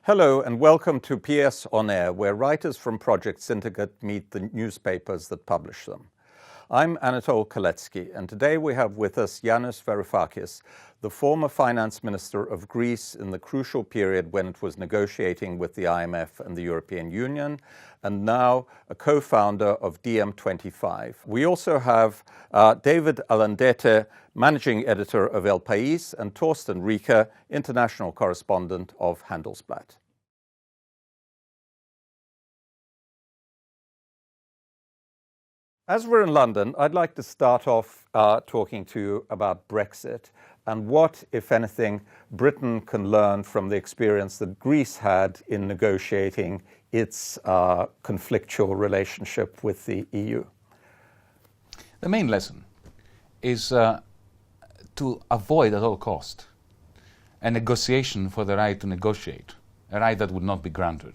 Hello and welcome to PS On Air, where writers from Project Syndicate meet the newspapers that publish them. I'm Anatole Kaletsky, and today we have with us Yanis Varoufakis, the former finance minister of Greece in the crucial period when it was negotiating with the IMF and the European Union, and now a co-founder of DiEM25. We also have David Alandete, managing editor of El Pais, and Torsten Riecke, international correspondent of Handelsblatt. As we're in London, I'd like to start off talking to you about Brexit and what, if anything, Britain can learn from the experience that Greece had in negotiating its conflictual relationship with the EU. The main lesson is to avoid at all cost a negotiation for the right to negotiate, a right that would not be granted,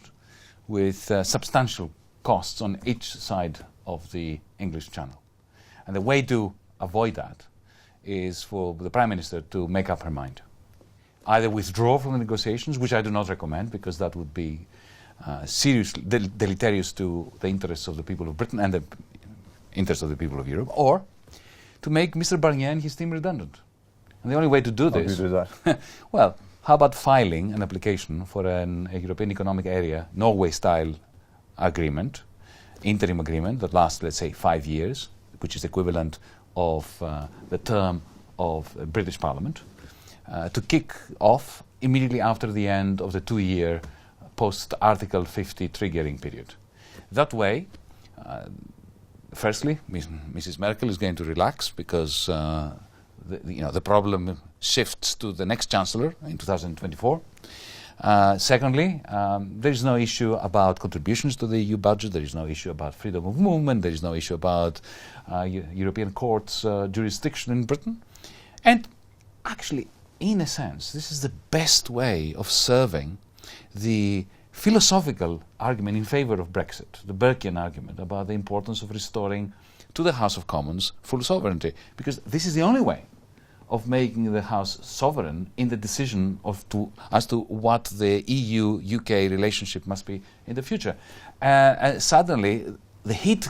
with substantial costs on each side of the English Channel. And the way to avoid that is for the Prime Minister to make up her mind. Either withdraw from the negotiations, which I do not recommend because that would be seriously deleterious to the interests of the people of Britain and the interests of the people of Europe, or to make Mr. Barnier and his team redundant. And the only way to do this... How do you do that? Well, how about filing an application for a European Economic Area, Norway-style agreement, interim agreement that lasts, let's say, 5 years, which is equivalent of the term of the British Parliament, to kick off immediately after the end of the 2-year post-Article 50 triggering period. That way, firstly, Mrs. Merkel is going to relax because the problem shifts to the next Chancellor in 2024. Secondly, there is no issue about contributions to the EU budget, there is no issue about freedom of movement, there is no issue about European Court's jurisdiction in Britain. And actually, in a sense, this is the best way of serving the philosophical argument in favor of Brexit, the Burkean argument about the importance of restoring to the House of Commons full sovereignty, because this is the only way of making the House sovereign in the decision as to what the EU-UK relationship must be in the future. Suddenly, the heat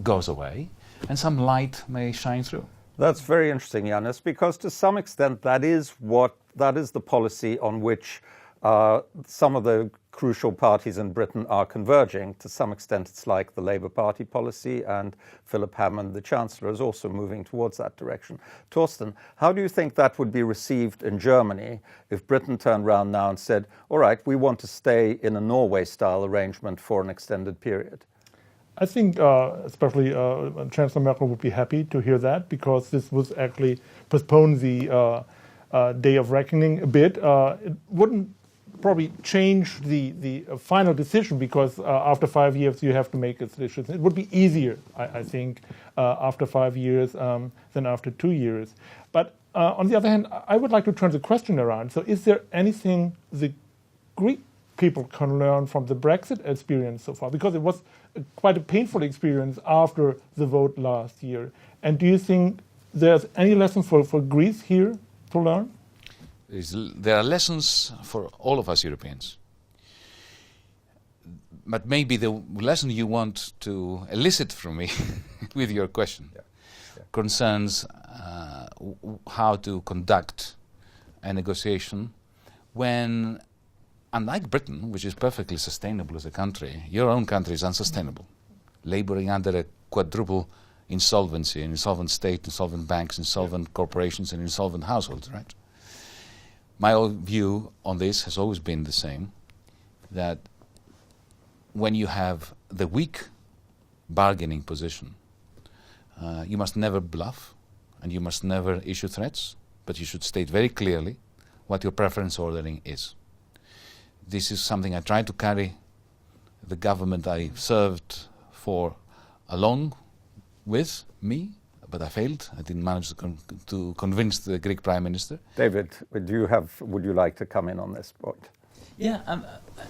goes away and some light may shine through. That's very interesting, Yanis, because to some extent that is the policy on which some of the crucial parties in Britain are converging. To some extent, it's like the Labour Party policy, and Philip Hammond, the Chancellor, is also moving towards that direction. Torsten, how do you think that would be received in Germany if Britain turned around now and said, all right, we want to stay in a Norway-style arrangement for an extended period? I think especially Chancellor Merkel would be happy to hear that, because this would actually postpone the day of reckoning a bit. It wouldn't probably change the final decision, because after 5 years you have to make a decision. It would be easier, I think, after 5 years than after 2 years. But on the other hand, I would like to turn the question around. So is there anything the Greek people can learn from the Brexit experience so far? Because it was quite a painful experience after the vote last year. And do you think there's any lesson for Greece here to learn? There are lessons for all of us Europeans. But maybe the lesson you want to elicit from me with your question concerns how to conduct a negotiation when, unlike Britain, which is perfectly sustainable as a country, your own country is unsustainable, laboring under a quadruple insolvency, an insolvent state, insolvent banks, insolvent corporations, and insolvent households, right? My own view on this has always been the same, that when you have the weak bargaining position, you must never bluff and you must never issue threats, but you should state very clearly what your preference ordering is. This is something I tried to carry the government I served for along with me, but I failed. I didn't manage to convince the Greek Prime Minister. David, would you like to come in on this point? Yeah,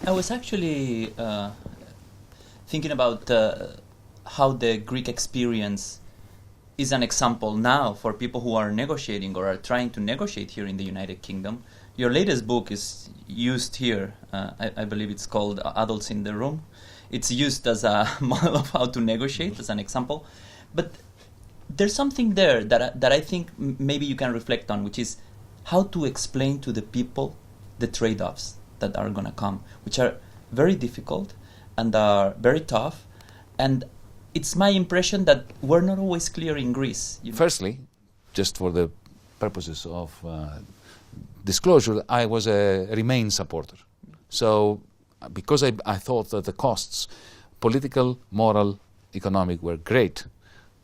I was actually thinking about how the Greek experience is an example now for people who are negotiating or are trying to negotiate here in the United Kingdom Your latest book is used here. I believe it's called Adults in the Room. It's used as a model of how to negotiate, as an example. But there's something there that I think maybe you can reflect on, which is how to explain to the people the trade-offs that are going to come, which are very difficult and are very tough. And it's my impression that we're not always clear in Greece. Firstly, just for the purposes of disclosure, I was a Remain supporter. So because I thought that the costs, political, moral, economic, were great,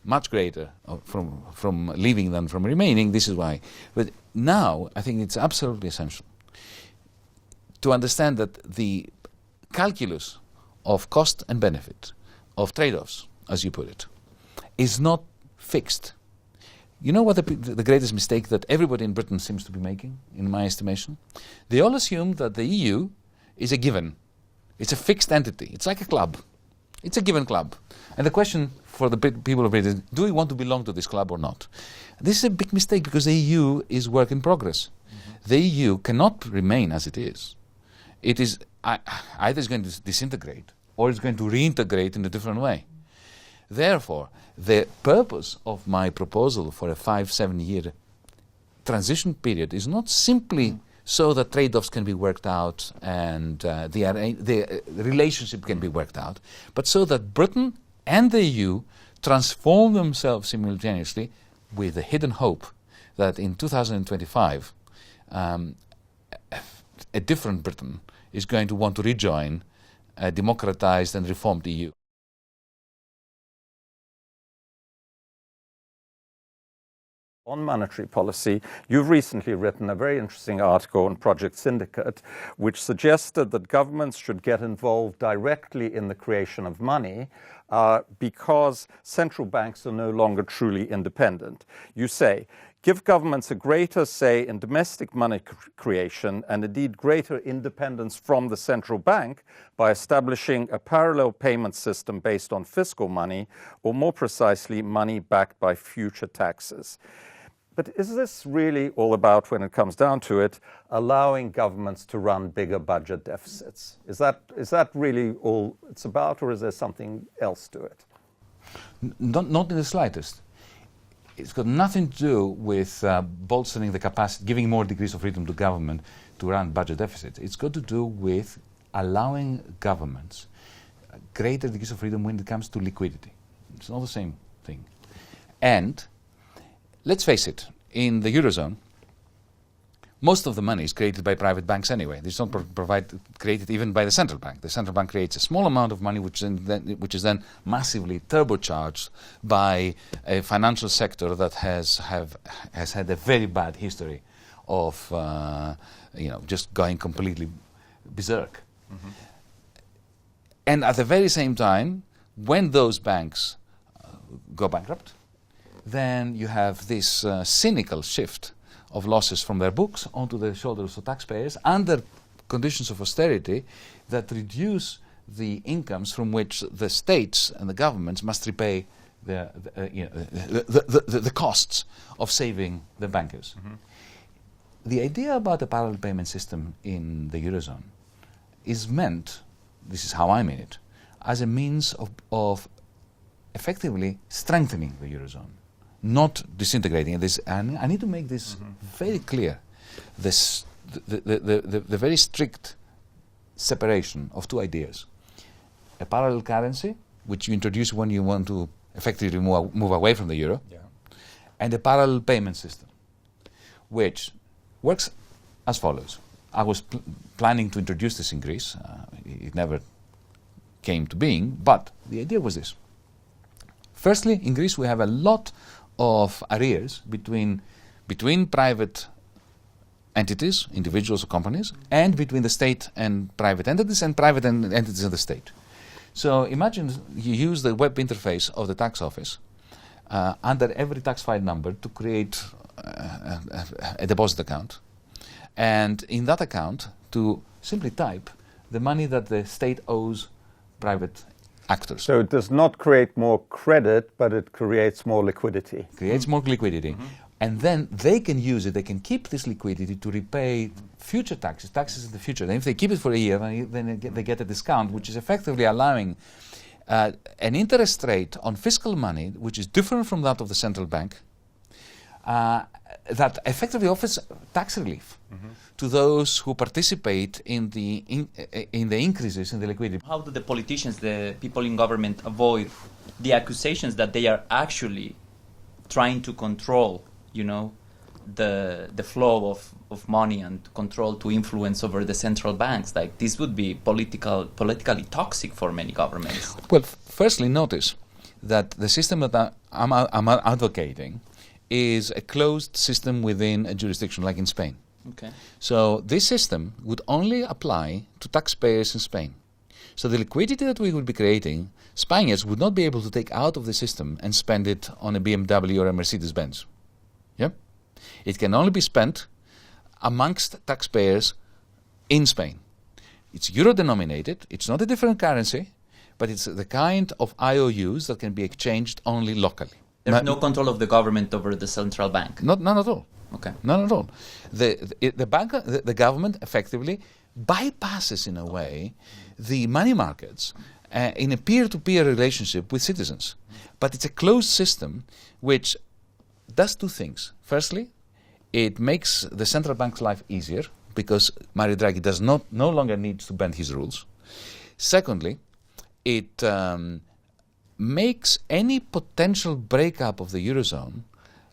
much greater from leaving than from remaining, this is why. But now I think it's absolutely essential to understand that the calculus of cost and benefit, of trade-offs, as you put it, is not fixed. You know what the greatest mistake that everybody in Britain seems to be making, in my estimation? They all assume that the EU is a given. It's a fixed entity. It's like a club. It's a given club. And the question for the people of Britain is, do we want to belong to this club or not? This is a big mistake because the EU is work in progress. Mm-hmm. The EU cannot remain as it is. It is either it's going to disintegrate or it's going to reintegrate in a different way. Therefore, the purpose of my proposal for a 5-7 year transition period is not simply so that trade-offs can be worked out and the relationship can be worked out, but so that Britain and the EU transform themselves simultaneously with the hidden hope that in 2025 a different Britain is going to want to rejoin a democratized and reformed EU. On monetary policy, you've recently written a very interesting article on Project Syndicate, which suggested that governments should get involved directly in the creation of money because central banks are no longer truly independent. You say, give governments a greater say in domestic money creation and indeed greater independence from the central bank by establishing a parallel payment system based on fiscal money, or more precisely, money backed by future taxes. But is this really all about, when it comes down to it, allowing governments to run bigger budget deficits? Is that really all it's about, or is there something else to it? Not in the slightest. It's got nothing to do with bolstering the capacity, giving more degrees of freedom to government to run budget deficits. It's got to do with allowing governments greater degrees of freedom when it comes to liquidity. It's not the same thing. And let's face it, in the Eurozone, most of the money is created by private banks anyway. It's not created even by the central bank. The central bank creates a small amount of money which is then massively turbocharged by a financial sector that has had a very bad history of just going completely berserk. Mm-hmm. And at the very same time, when those banks go bankrupt, then you have this cynical shift of losses from their books onto the shoulders of taxpayers under conditions of austerity that reduce the incomes from which the states and the governments must repay the costs of saving the bankers. Mm-hmm. The idea about a parallel payment system in the Eurozone is meant, this is how I mean it, as a means of effectively strengthening the Eurozone, not disintegrating it. I need to make this very clear. The very strict separation of two ideas. A parallel currency, which you introduce when you want to effectively move away from the euro, and a parallel payment system, which works as follows. I was planning to introduce this in Greece. It never came to being, but the idea was this. Firstly, in Greece we have a lot of arrears between private entities, individuals or companies, and between the state and private entities and private entities and the state. So imagine you use the web interface of the tax office under every tax file number to create a deposit account, and in that account to simply type the money that the state owes private actors. So it does not create more credit, but it creates more liquidity. Creates more liquidity. And then they can use it, they can keep this liquidity to repay future taxes in the future. And if they keep it for a year, then they get a discount, which is effectively allowing an interest rate on fiscal money, which is different from that of the central bank, that effectively offers tax relief to those who participate in the increases in the liquidity. How do the politicians, the people in government, avoid the accusations that they are actually trying to control, the flow of money and control to influence over the central banks? Like, this would be politically toxic for many governments. Well, firstly, notice that the system that I'm advocating is a closed system within a jurisdiction, like in Spain. Okay. So this system would only apply to taxpayers in Spain. So the liquidity that we would be creating, Spaniards would not be able to take out of the system and spend it on a BMW or a Mercedes-Benz. Yeah? It can only be spent amongst taxpayers in Spain. It's euro-denominated, it's not a different currency, but it's the kind of IOUs that can be exchanged only locally. There's no control of the government over the central bank? None at all. Okay. None at all. The government effectively bypasses, in a way, the money markets in a peer-to-peer relationship with citizens. But it's a closed system which does two things. Firstly, it makes the central bank's life easier because Mario Draghi no longer needs to bend his rules. Secondly, it makes any potential breakup of the Eurozone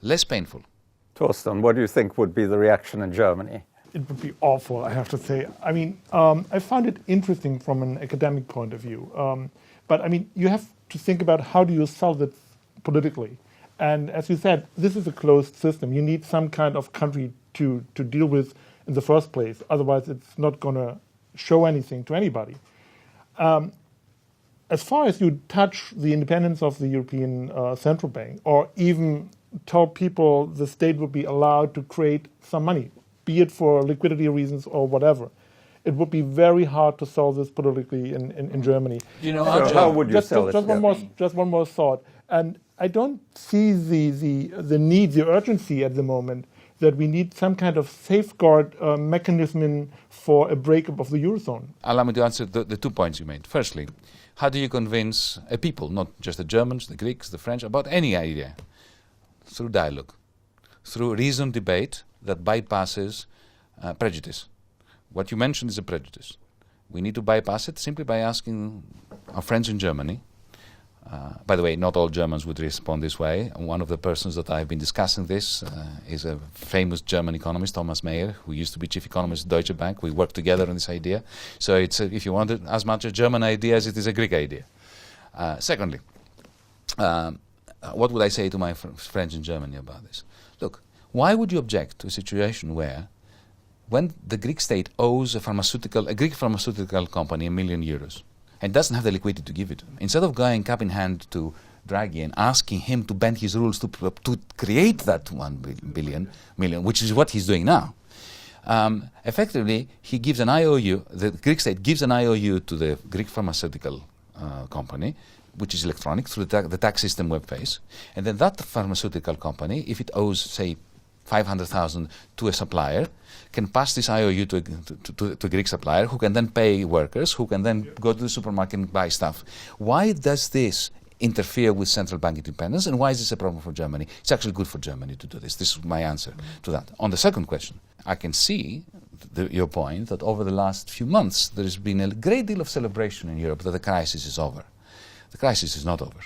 less painful. Torsten, what do you think would be the reaction in Germany? It would be awful, I have to say. I mean, I found it interesting from an academic point of view. But I mean, you have to think about how do you solve it politically. And as you said, this is a closed system. You need some kind of country to deal with in the first place. Otherwise, it's not going to show anything to anybody. As far as you touch the independence of the European Central Bank, or even tell people the state would be allowed to create some money, be it for liquidity reasons or whatever, it would be very hard to solve this politically in Germany. How would you sell it? Just one more thought. And I don't see the need, the urgency at the moment that we need some kind of safeguard mechanism for a breakup of the Eurozone. Allow me to answer the 2 points you made. Firstly, how do you convince a people, not just the Germans, the Greeks, the French, about any idea? Through dialogue, through reasoned debate that bypasses prejudice. What you mentioned is a prejudice. We need to bypass it simply by asking our friends in Germany. By the way, not all Germans would respond this way. One of the persons that I've been discussing this is a famous German economist, Thomas Mayer, who used to be chief economist at Deutsche Bank. We worked together on this idea. So it's, if you want it, as much a German idea as it is a Greek idea. Secondly, what would I say to my friends in Germany about this? Look, why would you object to a situation where, when the Greek state owes a Greek pharmaceutical company €1 million and doesn't have the liquidity to give it, instead of going cap in hand to Draghi and asking him to bend his rules to create that 1 million, which is what he's doing now, effectively he gives an IOU, the Greek state gives an IOU to the Greek pharmaceutical company, which is electronic, through the tax system web phase. And then that pharmaceutical company, if it owes, say, 500,000 to a supplier, can pass this IOU to a Greek supplier, who can then pay workers, who can then go to the supermarket and buy stuff. Why does this interfere with central bank independence, and why is this a problem for Germany? It's actually good for Germany to do this. This is my answer to that. On the second question, I can see your point that over the last few months there has been a great deal of celebration in Europe that the crisis is over. The crisis is not over.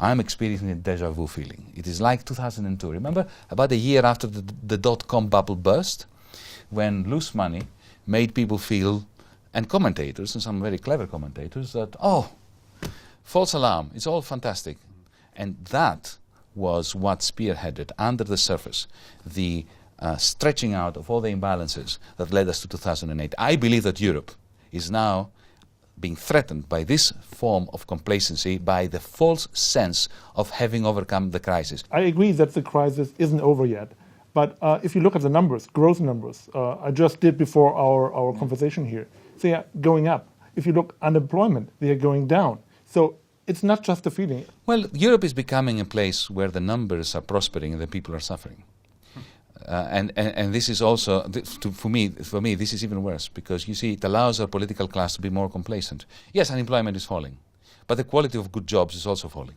I'm experiencing a deja vu feeling. It is like 2002. Remember, about a year after the dot-com bubble burst, when loose money made people feel, and commentators, and some very clever commentators, that, oh, false alarm, it's all fantastic. And that was what spearheaded, under the surface, the stretching out of all the imbalances that led us to 2008. I believe that Europe is now being threatened by this form of complacency, by the false sense of having overcome the crisis. I agree that the crisis isn't over yet. But if you look at the numbers, growth numbers, I just did before our conversation here, they are going up. If you look unemployment, they are going down. So it's not just a feeling. Well, Europe is becoming a place where the numbers are prospering and the people are suffering. And this is also, for me, this is even worse, because you see, it allows our political class to be more complacent. Yes, unemployment is falling, but the quality of good jobs is also falling.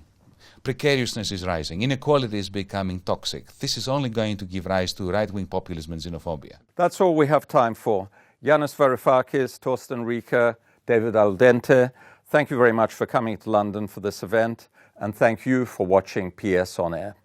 Precariousness is rising. Inequality is becoming toxic. This is only going to give rise to right-wing populism and xenophobia. That's all we have time for. Yanis Varoufakis, Torsten Riecke, David Alandete, thank you very much for coming to London for this event, and thank you for watching PS On Air.